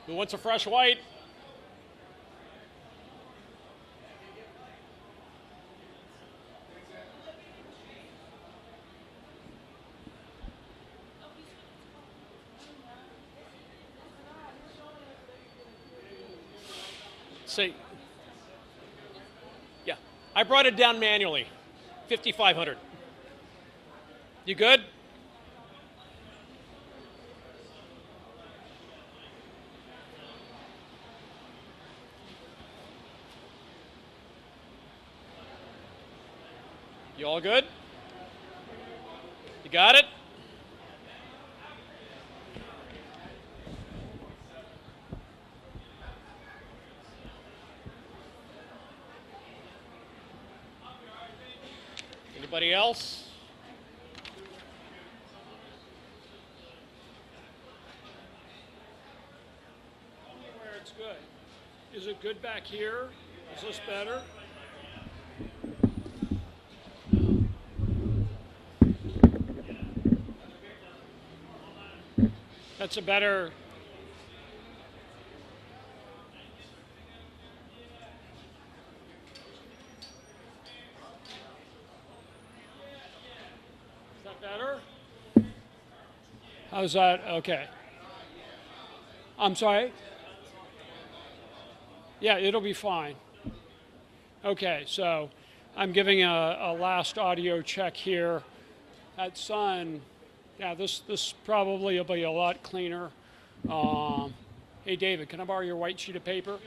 Who wants a fresh white? See, yeah, I brought it down manually, 5,500. You good? You all good? You got it? Anybody else? Tell me where it's good. Is it good back here? Is this better? That's a better. Is that better? How's that? Okay. I'm sorry? Yeah, it'll be fine. Okay, so I'm giving a last audio check here. That sun, yeah, this probably will be a lot cleaner. Hey, David, can I borrow your white sheet of paper?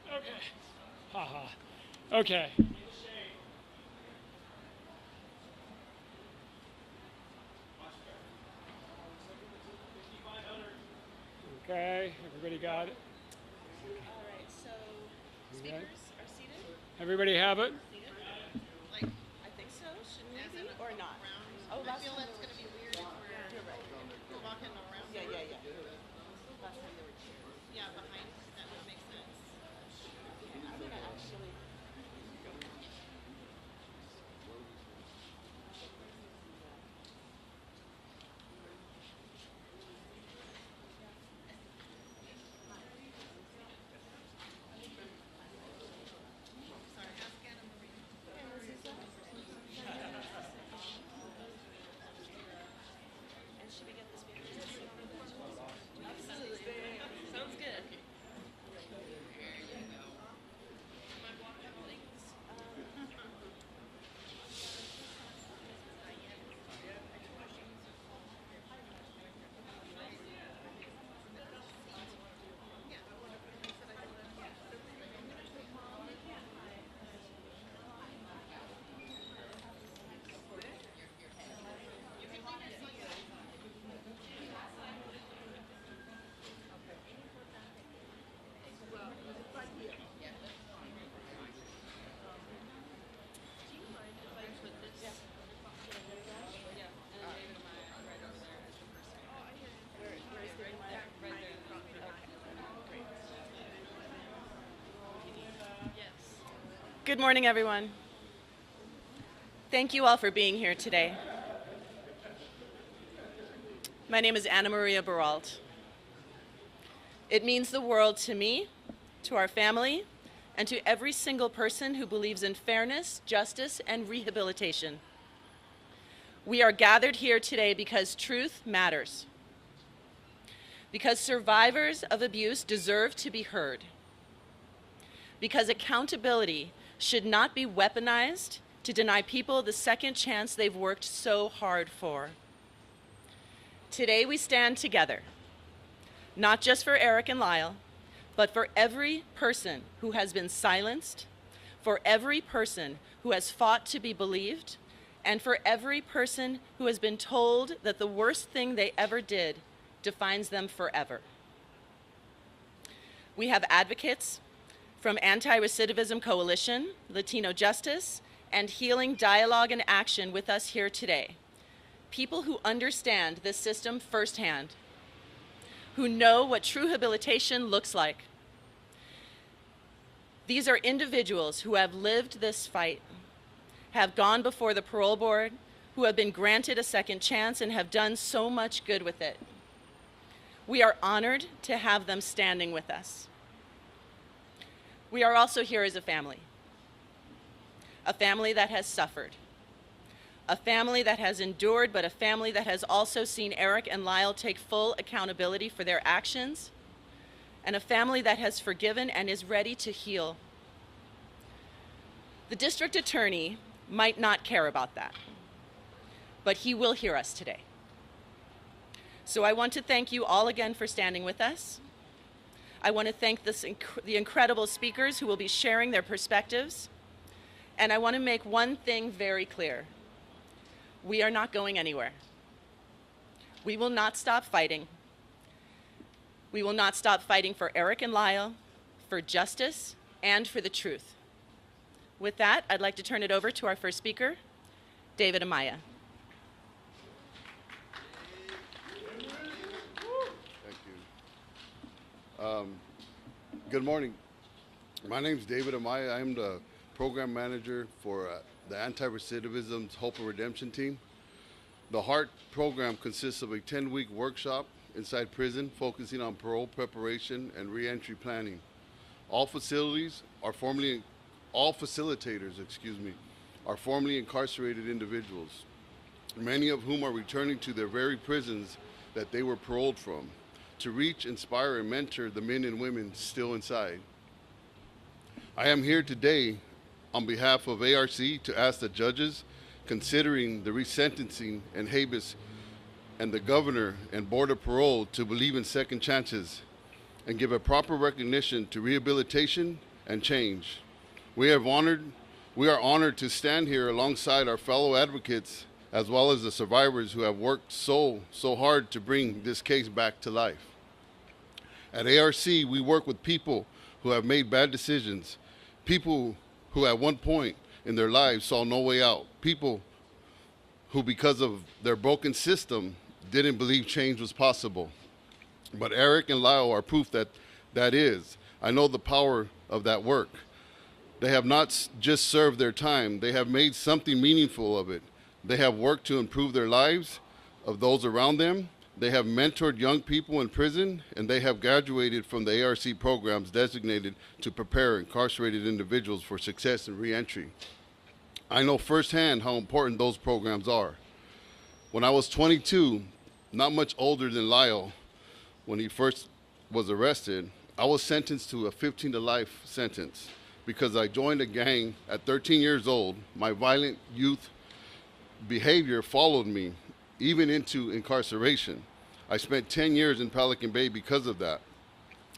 Okay. Haha. Okay. Okay, everybody got it? All right, so Okay. speakers are seated? Everybody have it? Seated? I think so. Shouldn't we be? Or not? Oh, last time that's going to be weird if you're right. Walking around. Yeah. Last time they were chairs. Yeah, behind. That would make sense. Okay, I'm going to actually. And should we get the speakers? Absolutely. Sounds good. Good morning, everyone. Thank you all for being here today. My name is Anna Maria Baralt. It means the world to me, to our family, and to every single person who believes in fairness, justice, and rehabilitation. We are gathered here today because truth matters. Because survivors of abuse deserve to be heard. Because accountability should not be weaponized to deny people the second chance they've worked so hard for. Today we stand together, not just for Erik and Lyle, but for every person who has been silenced, for every person who has fought to be believed, and for every person who has been told that the worst thing they ever did defines them forever. We have advocates from Anti-Recidivism Coalition, Latino Justice, and Healing Dialogue and Action with us here today. People who understand this system firsthand, who know what true rehabilitation looks like. These are individuals who have lived this fight, have gone before the parole board, who have been granted a second chance and have done so much good with it. We are honored to have them standing with us. We are also here as a family that has suffered, a family that has endured, but a family that has also seen Erik and Lyle take full accountability for their actions, and a family that has forgiven and is ready to heal. The district attorney might not care about that, but he will hear us today. So I want to thank you all again for standing with us. I want to thank the incredible speakers who will be sharing their perspectives. And I want to make one thing very clear. We are not going anywhere. We will not stop fighting. We will not stop fighting for Erik and Lyle, for justice, and for the truth. With that, I'd like to turn it over to our first speaker, David Amaya. Thank you. Good morning. My name is David Amaya. I am the program manager for the Anti-Recidivism's Hope and Redemption team. The HEART program consists of a 10-week workshop inside prison focusing on parole preparation and reentry planning. All facilitators are formerly incarcerated individuals, many of whom are returning to their very prisons that they were paroled from, to reach, inspire, and mentor the men and women still inside. I am here today on behalf of ARC to ask the judges considering the resentencing and habeas and the governor and board of parole to believe in second chances and give a proper recognition to rehabilitation and change. We are honored to stand here alongside our fellow advocates as well as the survivors who have worked so hard to bring this case back to life. At ARC, we work with people who have made bad decisions, people who at one point in their lives saw no way out, people who because of their broken system didn't believe change was possible. But Erik and Lyle are proof that that is. I know the power of that work. They have not just served their time, they have made something meaningful of it. They have worked to improve their lives of those around them. They have mentored young people in prison, and they have graduated from the ARC programs designated to prepare incarcerated individuals for success and reentry. I know firsthand how important those programs are. When I was 22, not much older than Lyle, when he first was arrested, I was sentenced to a 15 to life sentence because I joined a gang at 13 years old. My violent youth behavior followed me even into incarceration. I spent 10 years in Pelican Bay because of that.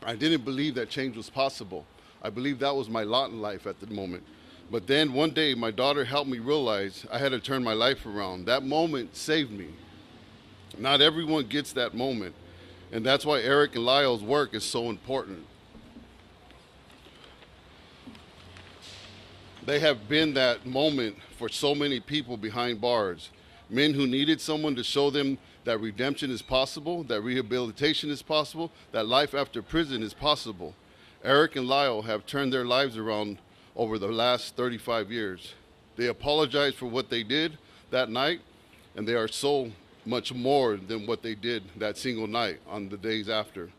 I didn't believe that change was possible. I believed that was my lot in life at the moment. But then one day, my daughter helped me realize I had to turn my life around. That moment saved me. Not everyone gets that moment, and that's why Erik and Lyle's work is so important. They have been that moment for so many people behind bars. Men who needed someone to show them that redemption is possible, that rehabilitation is possible, that life after prison is possible. Erik and Lyle have turned their lives around over the last 35 years. They apologize for what they did that night, and they are so much more than what they did that single night on the days after.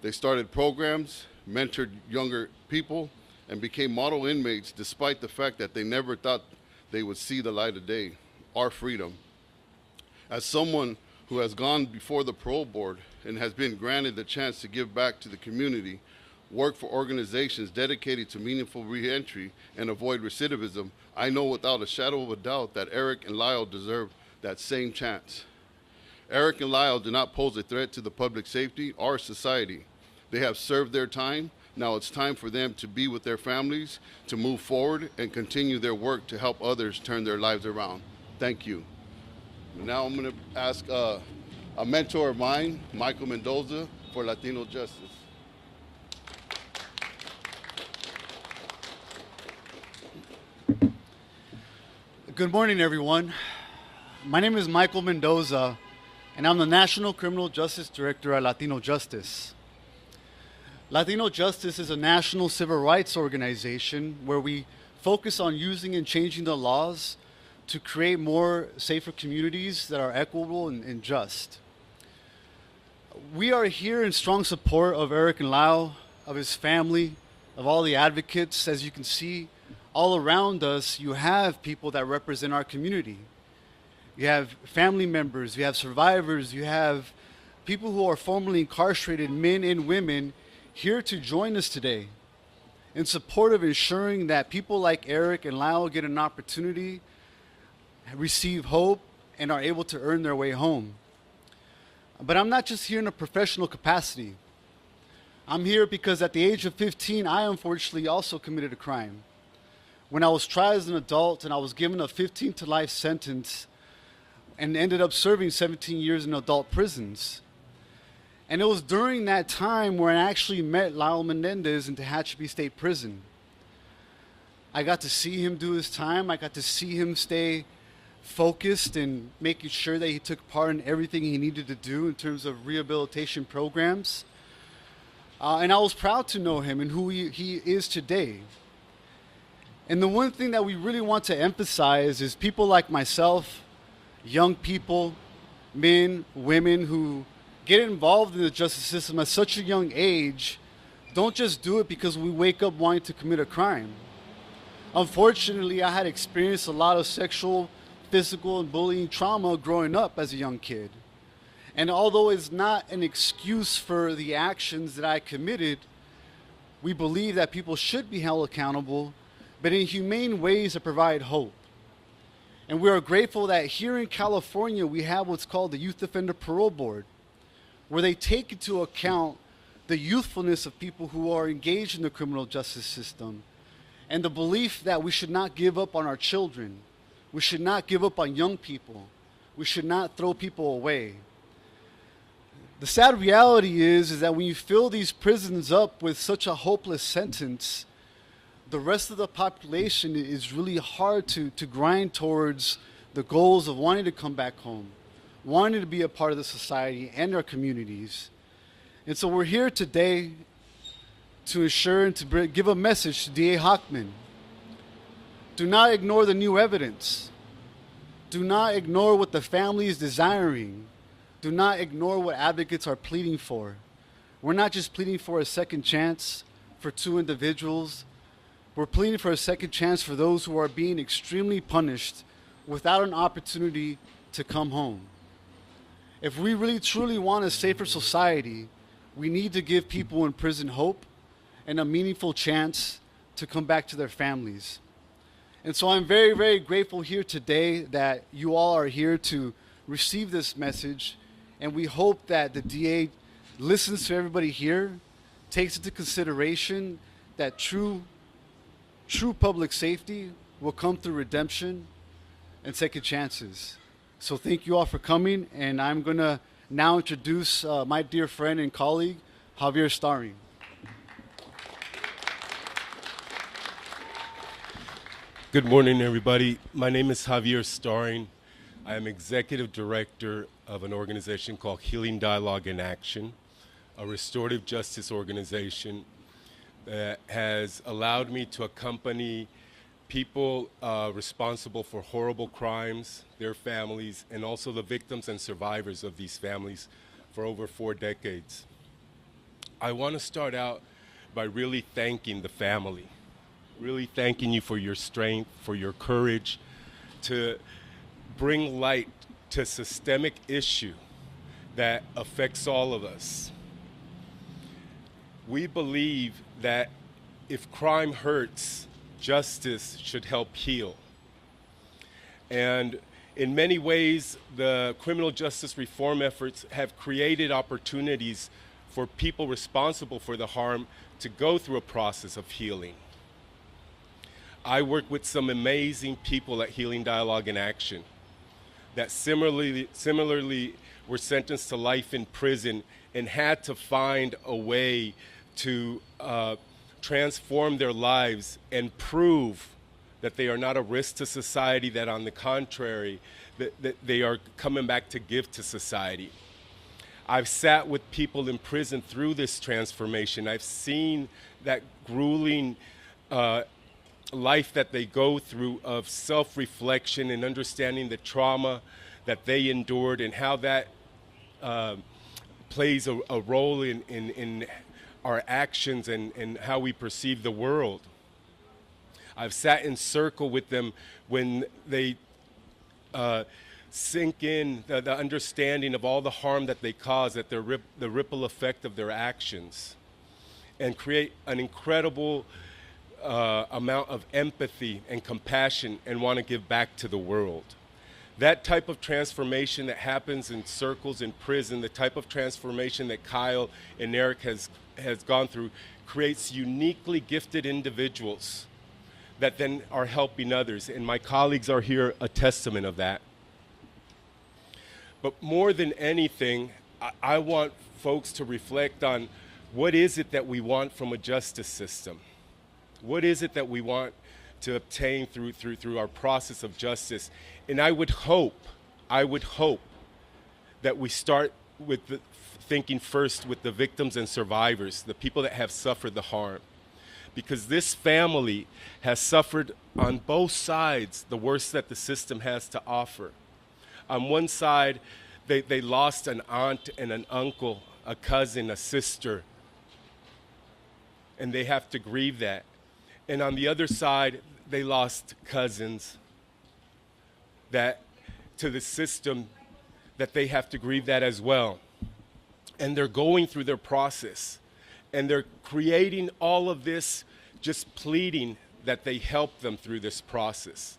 They started programs, mentored younger people, and became model inmates despite the fact that they never thought they would see the light of day, our freedom. As someone who has gone before the parole board and has been granted the chance to give back to the community, work for organizations dedicated to meaningful reentry and avoid recidivism, I know without a shadow of a doubt that Erik and Lyle deserve that same chance. Erik and Lyle do not pose a threat to the public safety or society. They have served their time. Now it's time for them to be with their families, to move forward and continue their work to help others turn their lives around. Thank you. Now I'm going to ask a mentor of mine, Michael Mendoza, for Latino Justice. Good morning, everyone. My name is Michael Mendoza, and I'm the National Criminal Justice Director at Latino Justice. Latino Justice is a national civil rights organization where we focus on using and changing the laws to create more safer communities that are equitable and just. We are here in strong support of Erik and Lyle, of his family, of all the advocates. As you can see, all around us, you have people that represent our community. You have family members, you have survivors, you have people who are formerly incarcerated, men and women, here to join us today in support of ensuring that people like Erik and Lyle get an opportunity, receive hope, and are able to earn their way home. But I'm not just here in a professional capacity. I'm here because at the age of 15, I unfortunately also committed a crime. When I was tried as an adult and I was given a 15 to life sentence and ended up serving 17 years in adult prisons. And it was during that time where I actually met Lyle Menendez in Tehachapi State Prison. I got to see him do his time. I got to see him stay focused and making sure that he took part in everything he needed to do in terms of rehabilitation programs. And I was proud to know him and who he is today. And the one thing that we really want to emphasize is people like myself, young people, men, women who get involved in the justice system at such a young age, don't just do it because we wake up wanting to commit a crime. Unfortunately, I had experienced a lot of sexual, physical, and bullying trauma growing up as a young kid. And although it's not an excuse for the actions that I committed, we believe that people should be held accountable, but in humane ways that provide hope. And we are grateful that here in California, we have what's called the Youth Offender Parole Board, where they take into account the youthfulness of people who are engaged in the criminal justice system and the belief that we should not give up on our children. We should not give up on young people. We should not throw people away. The sad reality is that when you fill these prisons up with such a hopeless sentence, the rest of the population is really hard to grind towards the goals of wanting to come back home, wanting to be a part of the society and our communities. And so we're here today to ensure and to give a message to DA Hochman. Do not ignore the new evidence. Do not ignore what the family is desiring. Do not ignore what advocates are pleading for. We're not just pleading for a second chance for two individuals. We're pleading for a second chance for those who are being extremely punished without an opportunity to come home. If we really truly want a safer society, we need to give people in prison hope and a meaningful chance to come back to their families. And so I'm very, very grateful here today that you all are here to receive this message. And we hope that the DA listens to everybody here, takes into consideration that true public safety will come through redemption and second chances. So thank you all for coming. And I'm going to now introduce my dear friend and colleague, Javier Starring. Good morning, everybody. My name is Javier Starring. I am executive director of an organization called Healing Dialogue in Action, a restorative justice organization that has allowed me to accompany people responsible for horrible crimes, their families, and also the victims and survivors of these families for over 4 decades. I want to start out by really thanking the family, really thanking you for your strength, for your courage to bring light to a systemic issue that affects all of us. We believe that if crime hurts, justice should help heal. And in many ways, the criminal justice reform efforts have created opportunities for people responsible for the harm to go through a process of healing. I work with some amazing people at Healing Dialogue in Action that similarly were sentenced to life in prison and had to find a way to transform their lives and prove that they are not a risk to society, that on the contrary, that they are coming back to give to society. I've sat with people in prison through this transformation. I've seen that grueling life that they go through of self-reflection and understanding the trauma that they endured and how that plays a role in our actions and how we perceive the world. I've sat in circle with them when they sink in the understanding of all the harm that they cause, that the ripple effect of their actions, and create an incredible amount of empathy and compassion and want to give back to the world. That type of transformation that happens in circles in prison, the type of transformation that Kyle and Erik has gone through, creates uniquely gifted individuals that then are helping others. And my colleagues are here a testament of that. But more than anything, I want folks to reflect on what is it that we want from a justice system? What is it that we want to obtain through our process of justice? And I would hope that we start with thinking first with the victims and survivors, the people that have suffered the harm. Because this family has suffered on both sides the worst that the system has to offer. On one side, they lost an aunt and an uncle, a cousin, a sister, and they have to grieve that. And on the other side, they lost cousins that to the system that they have to grieve that as well. And they're going through their process. And they're creating all of this, just pleading that they help them through this process.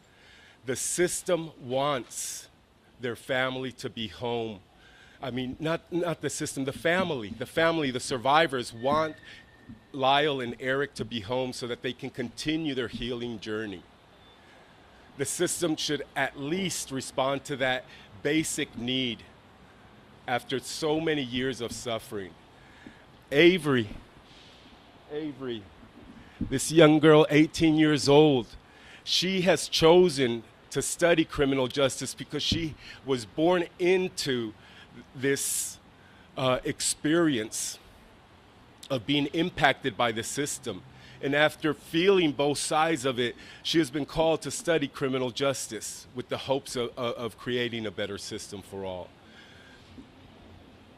The system wants their family to be home. I mean, not the system, the family, the survivors want Lyle and Erik to be home so that they can continue their healing journey. The system should at least respond to that basic need after so many years of suffering. Avery, this young girl, 18 years old, she has chosen to study criminal justice because she was born into this experience of being impacted by the system. And after feeling both sides of it, she has been called to study criminal justice with the hopes of creating a better system for all.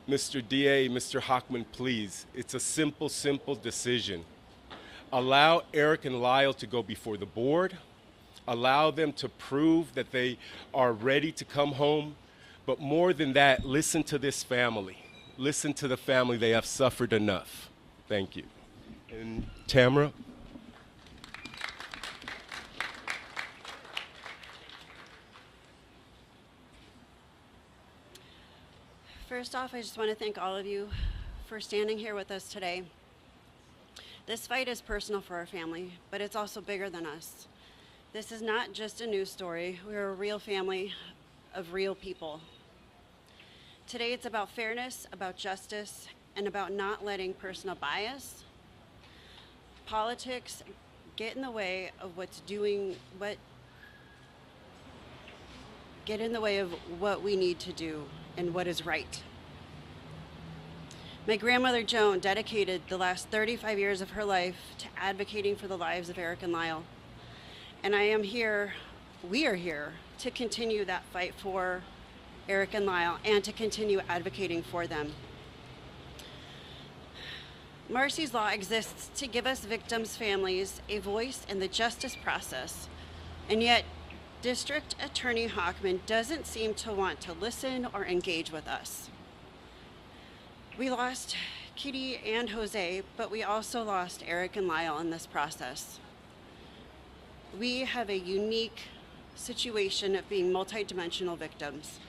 Mr. DA, Mr. Hochman, please, it's a simple decision. Allow Erik and Lyle to go before the board. Allow them to prove that they are ready to come home. But more than that, listen to this family. Listen to the family. They have suffered enough. Thank you. And Tamara? First off, I just want to thank all of you for standing here with us today. This fight is personal for our family, but it's also bigger than us. This is not just a news story. We're a real family of real people. Today it's about fairness, about justice, and about not letting personal bias, politics get in the way of what we need to do and what is right. My grandmother Joan dedicated the last 35 years of her life to advocating for the lives of Erik and Lyle. And we are here to continue that fight for Erik and Lyle and to continue advocating for them. Marcy's Law exists to give us victims' families a voice in the justice process, and yet District Attorney Hochman doesn't seem to want to listen or engage with us. We lost Kitty and Jose, but we also lost Erik and Lyle in this process. We have a unique situation of being multidimensional victims.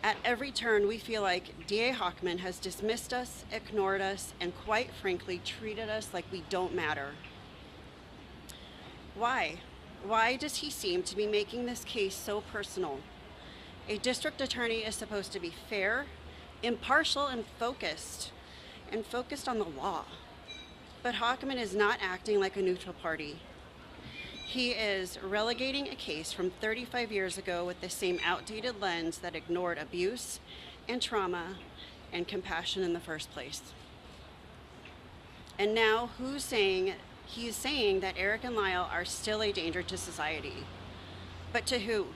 At every turn, we feel like DA Hochman has dismissed us, ignored us, and quite frankly, treated us like we don't matter. Why? Why does he seem to be making this case so personal? A district attorney is supposed to be fair, impartial, and focused on the law. But Hochman is not acting like a neutral party. He is relegating a case from 35 years ago with the same outdated lens that ignored abuse and trauma and compassion in the first place. And now he's saying that Erik and Lyle are still a danger to society. But to who?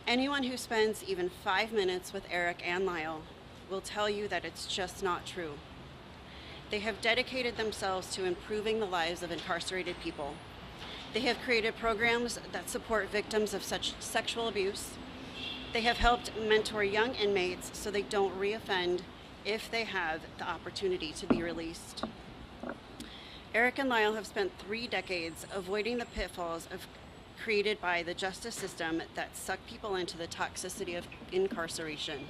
Anyone who spends even 5 minutes with Erik and Lyle will tell you that it's just not true. They have dedicated themselves to improving the lives of incarcerated people. They have created programs that support victims of such sexual abuse. They have helped mentor young inmates so they don't reoffend if they have the opportunity to be released. Erik and Lyle have spent 3 decades avoiding the pitfalls created by the justice system that suck people into the toxicity of incarceration.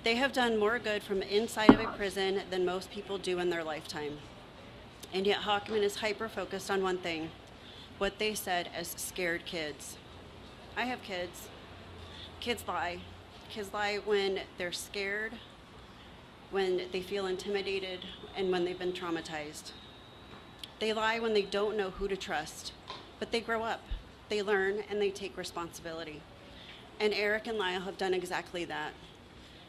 They have done more good from inside of a prison than most people do in their lifetime. And yet Hochman is hyper-focused on one thing, what they said as scared kids. I have kids. Kids lie. Kids lie when they're scared, when they feel intimidated, and when they've been traumatized. They lie when they don't know who to trust, but they grow up, they learn, and they take responsibility. And Erik and Lyle have done exactly that.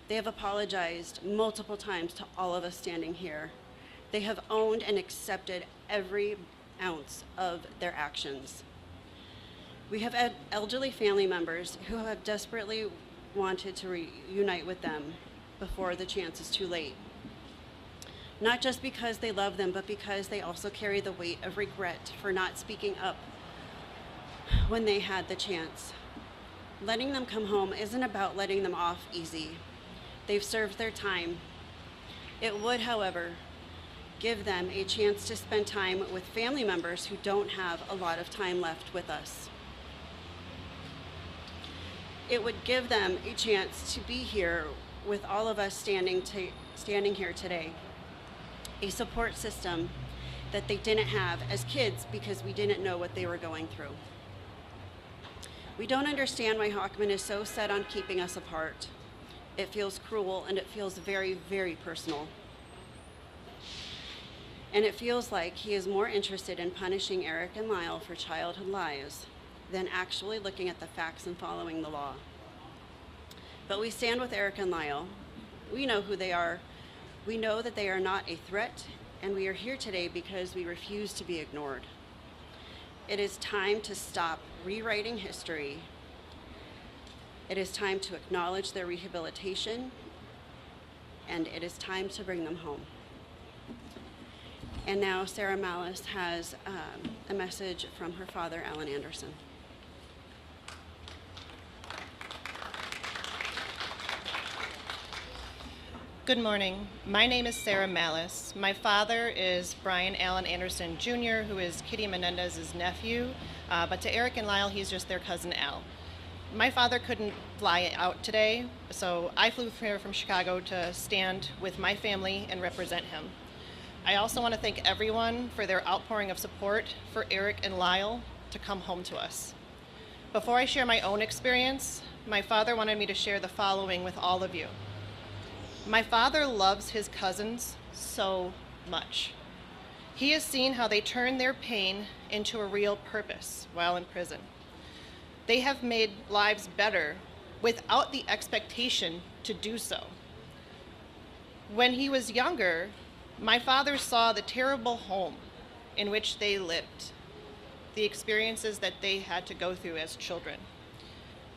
They have apologized multiple times to all of us standing here. They have owned and accepted every ounce of their actions. We have elderly family members who have desperately wanted to reunite with them before the chance is too late. Not just because they love them, but because they also carry the weight of regret for not speaking up when they had the chance. Letting them come home isn't about letting them off easy. They've served their time. It would, however, give them a chance to spend time with family members who don't have a lot of time left with us. It would give them a chance to be here with all of us standing here today. A support system that they didn't have as kids because we didn't know what they were going through. We don't understand why Hochman is so set on keeping us apart. It feels cruel and it feels very, very personal. And it feels like he is more interested in punishing Erik and Lyle for childhood lies than actually looking at the facts and following the law. But we stand with Erik and Lyle. We know who they are. We know that they are not a threat, and we are here today because we refuse to be ignored. It is time to stop rewriting history. It is time to acknowledge their rehabilitation, and it is time to bring them home. And now Sarah Malice has a message from her father, Alan Anderson. Good morning. My name is Sarah Malice. My father is Brian Allen Anderson Jr., who is Kitty Menendez's nephew, but to Erik and Lyle, he's just their cousin Al. My father couldn't fly out today, so I flew here from Chicago to stand with my family and represent him. I also want to thank everyone for their outpouring of support for Erik and Lyle to come home to us. Before I share my own experience, my father wanted me to share the following with all of you. My father loves his cousins so much. He has seen how they turn their pain into a real purpose while in prison. They have made lives better without the expectation to do so. When he was younger, my father saw the terrible home in which they lived, the experiences that they had to go through as children.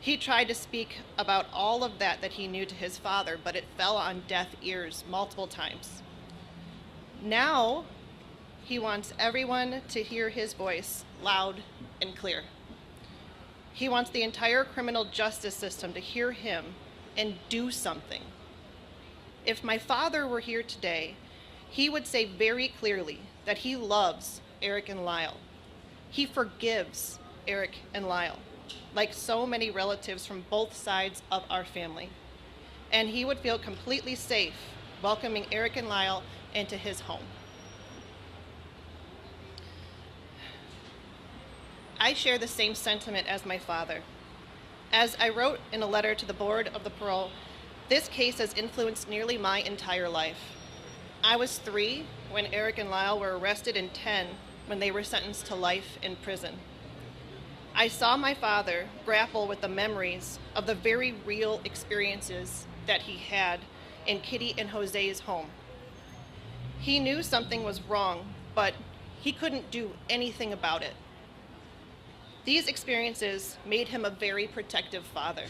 He tried to speak about all of that he knew to his father, but it fell on deaf ears multiple times. Now, he wants everyone to hear his voice loud and clear. He wants the entire criminal justice system to hear him and do something. If my father were here today, he would say very clearly that he loves Erik and Lyle. He forgives Erik and Lyle, like so many relatives from both sides of our family. And he would feel completely safe welcoming Erik and Lyle into his home. I share the same sentiment as my father. As I wrote in a letter to the board of the parole, this case has influenced nearly my entire life. I was 3 when Erik and Lyle were arrested and 10 when they were sentenced to life in prison. I saw my father grapple with the memories of the very real experiences that he had in Kitty and Jose's home. He knew something was wrong, but he couldn't do anything about it. These experiences made him a very protective father,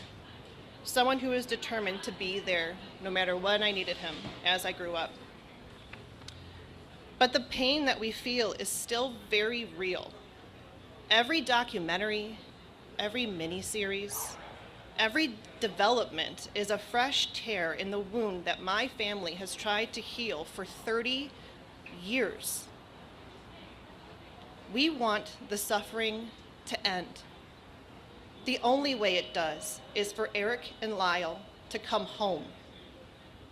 someone who was determined to be there no matter when I needed him as I grew up. But the pain that we feel is still very real. Every documentary, every miniseries, every development is a fresh tear in the wound that my family has tried to heal for 30 years. We want the suffering to end. The only way it does is for Erik and Lyle to come home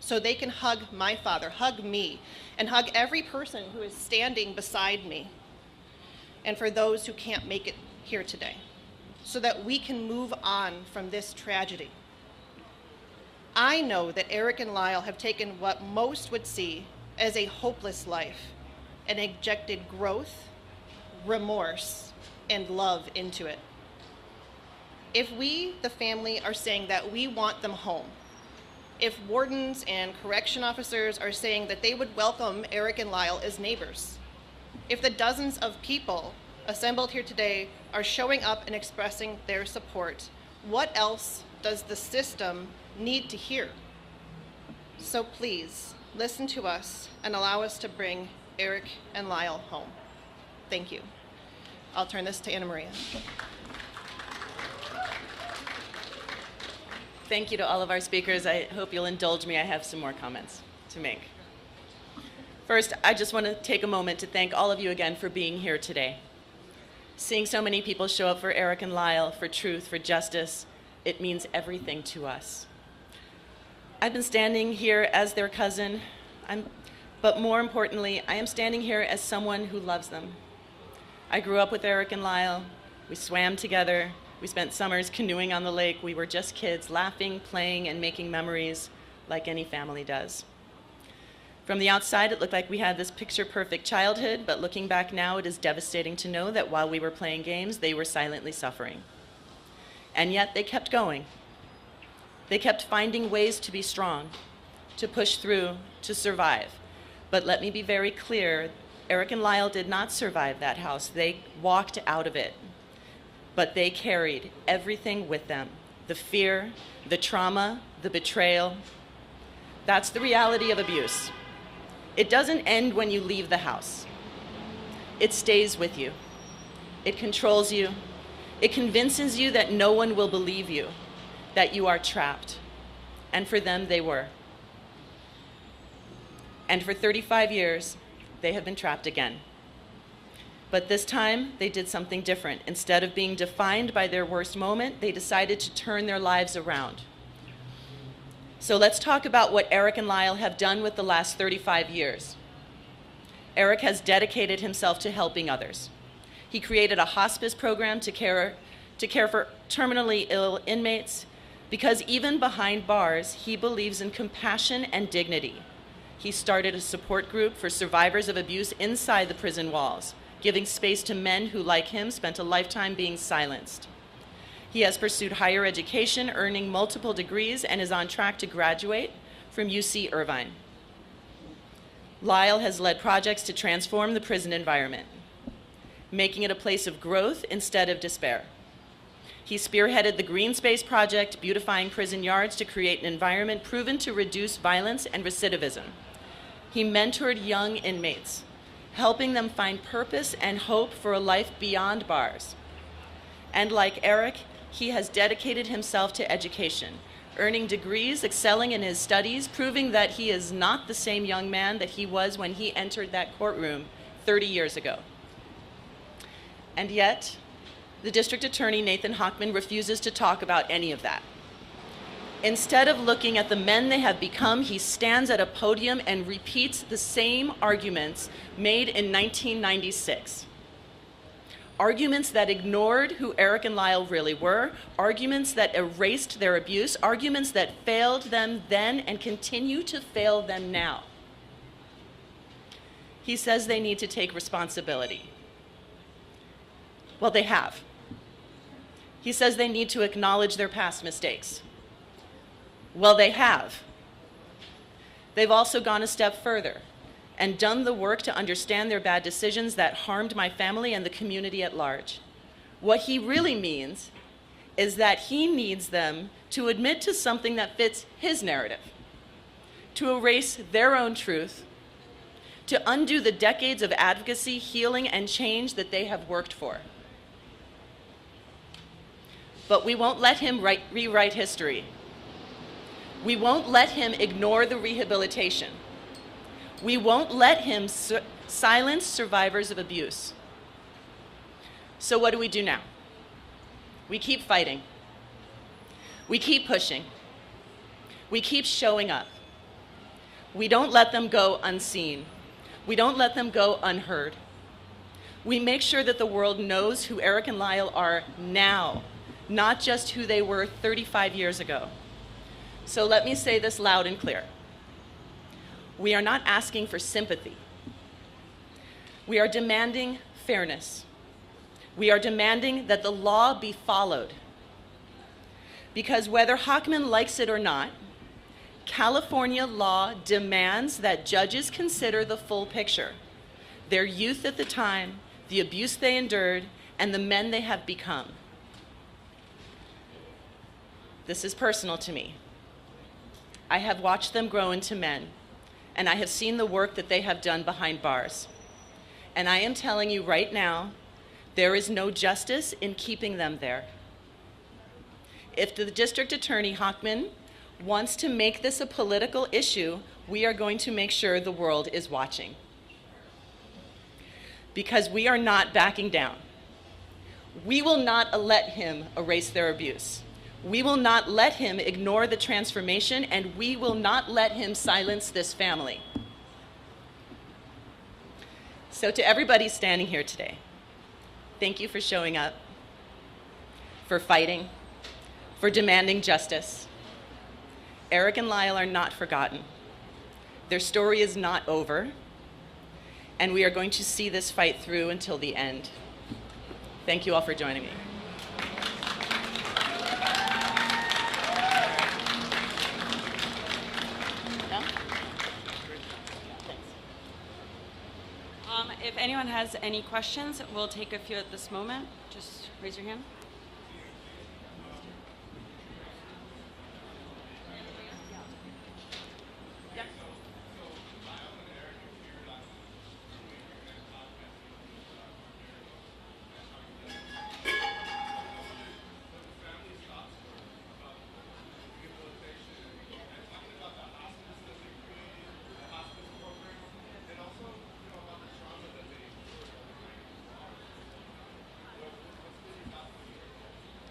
so they can hug my father, hug me, and hug every person who is standing beside me, and for those who can't make it here today, so that we can move on from this tragedy. I know that Erik and Lyle have taken what most would see as a hopeless life and injected growth, remorse, and love into it. If we, the family, are saying that we want them home, if wardens and correction officers are saying that they would welcome Erik and Lyle as neighbors, if the dozens of people assembled here today are showing up and expressing their support, what else does the system need to hear? So please, listen to us and allow us to bring Erik and Lyle home. Thank you. I'll turn this to Anna Maria. Thank you to all of our speakers. I hope you'll indulge me. I have some more comments to make. First, I just want to take a moment to thank all of you again for being here today. Seeing so many people show up for Erik and Lyle, for truth, for justice, it means everything to us. I've been standing here as their cousin, but more importantly, I am standing here as someone who loves them. I grew up with Erik and Lyle. We swam together. We spent summers canoeing on the lake. We were just kids, laughing, playing, and making memories like any family does. From the outside, it looked like we had this picture-perfect childhood, but looking back now, it is devastating to know that while we were playing games, they were silently suffering. And yet, they kept going. They kept finding ways to be strong, to push through, to survive. But let me be very clear, Erik and Lyle did not survive that house. They walked out of it. But they carried everything with them, the fear, the trauma, the betrayal. That's the reality of abuse. It doesn't end when you leave the house. It stays with you. It controls you. It convinces you that no one will believe you, that you are trapped. And for them, they were. And for 35 years, they have been trapped again. But this time, they did something different. Instead of being defined by their worst moment, they decided to turn their lives around. So let's talk about what Erik and Lyle have done with the last 35 years. Erik has dedicated himself to helping others. He created a hospice program to care for terminally ill inmates, because even behind bars, he believes in compassion and dignity. He started a support group for survivors of abuse inside the prison walls, giving space to men who, like him, spent a lifetime being silenced. He has pursued higher education, earning multiple degrees, and is on track to graduate from UC Irvine. Lyle has led projects to transform the prison environment, making it a place of growth instead of despair. He spearheaded the Green Space Project, beautifying prison yards to create an environment proven to reduce violence and recidivism. He mentored young inmates, helping them find purpose and hope for a life beyond bars. And like Erik, he has dedicated himself to education, earning degrees, excelling in his studies, proving that he is not the same young man that he was when he entered that courtroom 30 years ago. And yet, the district attorney, Nathan Hochman, refuses to talk about any of that. Instead of looking at the men they have become, he stands at a podium and repeats the same arguments made in 1996. Arguments that ignored who Erik and Lyle really were, arguments that erased their abuse, arguments that failed them then and continue to fail them now. He says they need to take responsibility. Well, they have. He says they need to acknowledge their past mistakes. Well, they have. They've also gone a step further and done the work to understand their bad decisions that harmed my family and the community at large. What he really means is that he needs them to admit to something that fits his narrative, to erase their own truth, to undo the decades of advocacy, healing, and change that they have worked for. But we won't let him rewrite history. We won't let him ignore the rehabilitation. We won't let him silence survivors of abuse. So what do we do now? We keep fighting. We keep pushing. We keep showing up. We don't let them go unseen. We don't let them go unheard. We make sure that the world knows who Erik and Lyle are now, not just who they were 35 years ago. So let me say this loud and clear. We are not asking for sympathy. We are demanding fairness. We are demanding that the law be followed. Because whether Hochman likes it or not, California law demands that judges consider the full picture, their youth at the time, the abuse they endured, and the men they have become. This is personal to me. I have watched them grow into men, and I have seen the work that they have done behind bars. And I am telling you right now, there is no justice in keeping them there. If the district attorney, Hochman, wants to make this a political issue, we are going to make sure the world is watching. Because we are not backing down. We will not let him erase their abuse. We will not let him ignore the transformation, and we will not let him silence this family. So to everybody standing here today, thank you for showing up, for fighting, for demanding justice. Erik and Lyle are not forgotten. Their story is not over, and we are going to see this fight through until the end. Thank you all for joining me. If anyone has any questions, we'll take a few at this moment. Just raise your hand.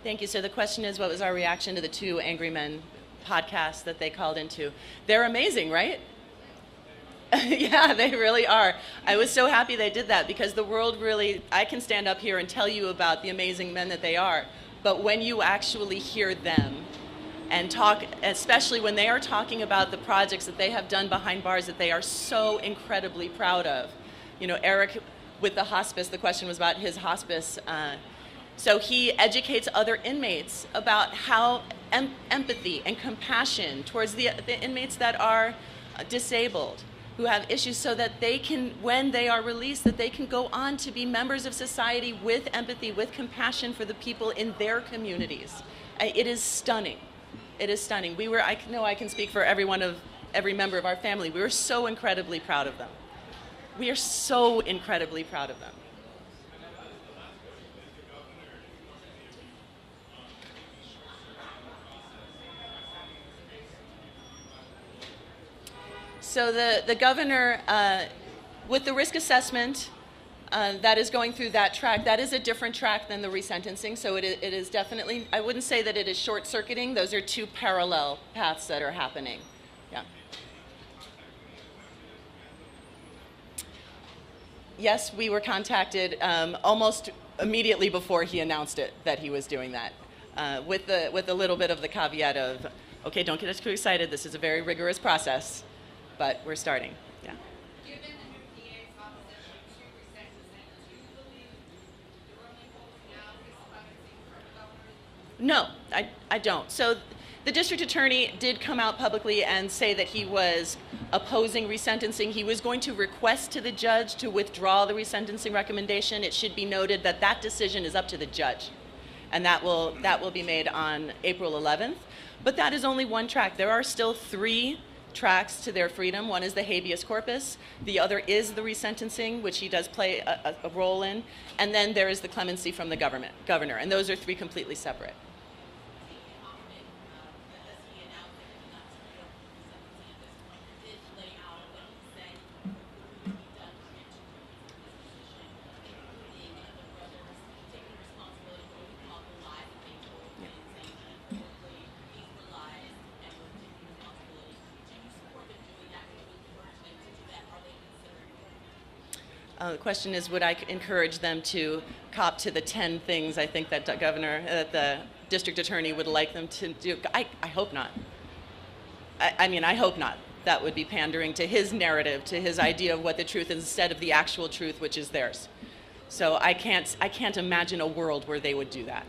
Thank you. So the question is, what was our reaction to the two Angry Men podcasts that they called into? They're amazing, right? Yeah, they really are. I was so happy they did that because the world really, I can stand up here and tell you about the amazing men that they are, but when you actually hear them and talk, especially when they are talking about the projects that they have done behind bars that they are so incredibly proud of. You know, Erik with the hospice, the question was about his hospice. So he educates other inmates about how empathy and compassion towards the inmates that are disabled, who have issues, so that they can, when they are released, that they can go on to be members of society with empathy, with compassion for the people in their communities. It is stunning. It is stunning. I know I can speak for every member of our family. We were so incredibly proud of them. We are so incredibly proud of them. So the governor, with the risk assessment that is going through that track, that is a different track than the resentencing. So it is definitely, I wouldn't say that it is short-circuiting. Those are two parallel paths that are happening. Yeah. Yes, we were contacted almost immediately before he announced it that he was doing that, with a little bit of the caveat of, okay, don't get too excited. This is a very rigorous process. But we're starting, yeah. Given the new DA's opposition to resentencing, do you believe the ruling holding out is clemency for the governor? No, I don't. So The district attorney did come out publicly and say that he was opposing resentencing. He was going to request to the judge to withdraw the resentencing recommendation. It should be noted that that decision is up to the judge, and that will be made on April 11th. But that is only one track. There are still 3 tracks to their freedom. One is the habeas corpus. The other is the resentencing, which he does play a role in. And then there is the clemency from the governor. And those are 3 completely separate. The question is, would I encourage them to cop to the 10 things I think that the district attorney would like them to do? I hope not. I mean, I hope not. That would be pandering to his narrative, to his idea of what the truth is, instead of the actual truth, which is theirs. So I can't imagine a world where they would do that.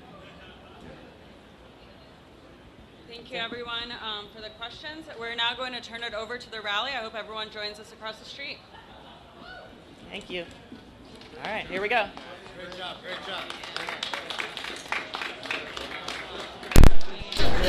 Thank you, everyone, for the questions. We're now going to turn it over to the rally. I hope everyone joins us across the street. Thank you. All right, here we go. Great job, great job.